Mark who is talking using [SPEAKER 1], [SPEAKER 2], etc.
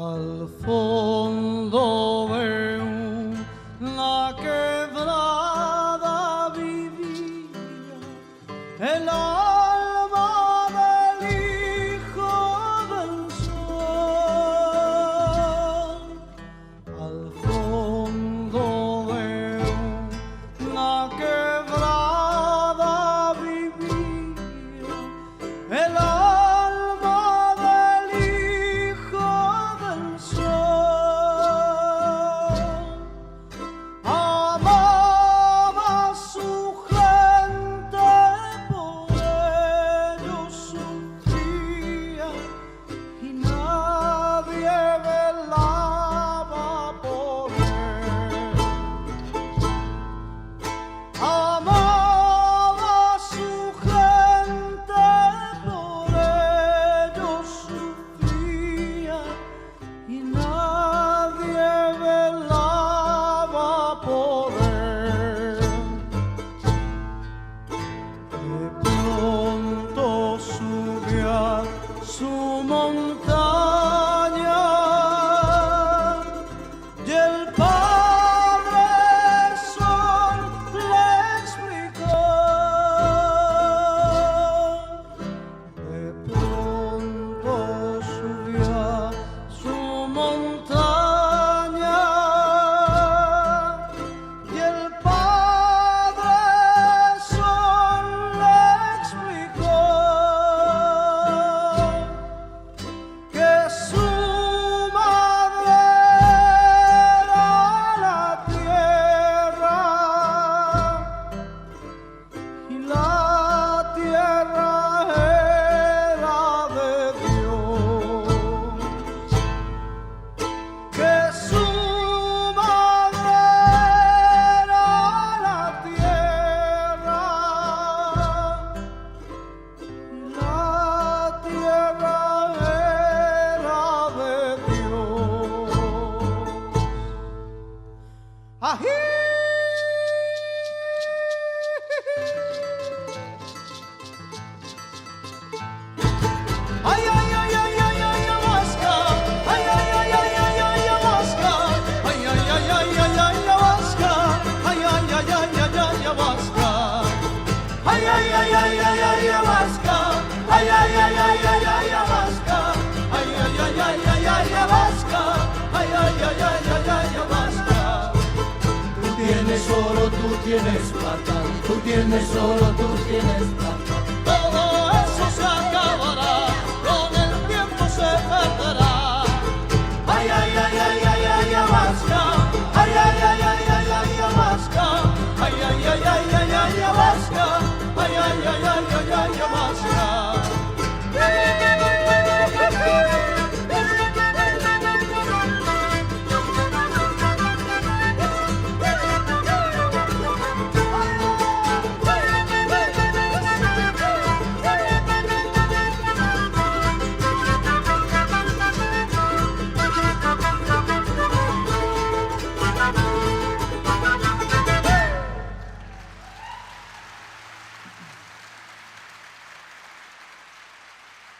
[SPEAKER 1] Al fondo veo la quebrada vivía el alma del hijo del sol. Al fondo veo la quebrada vivía el alma del hijo del sol. Amaba a su gente, por ellos sufría y nadie velaba por él. Amaba a su gente, por ellos sufría y nadie velaba por él. De pronto subió a su montaña y el Padre Sol le explicó. De pronto subió a su montaña y el Padre Sol le explicó que su madre era la tierra y la tierra era de Dios, que su madre era la tierra y la tierra era de Dios. ¡Ají! Ay, ay, ay, ay, ay, ay, ayahuasca. Ay, ay, ay, ay, ay, ay, ayahuasca. Ay, ay, ay, ay, ay, ayahuasca. Ay, ay, ay, ay, ay, ayahuasca. Ay, ay, ay, ay, ay, ayahuasca. Ay, ay, ay, ay, ay, ayahuasca. Ay, ay, ay, ay, ay, ayahuasca. Ay, ay, ay, ay, ay, ayahuasca. Tú tienes oro, tú tienes plata. Tú tienes oro, tú tienes plata.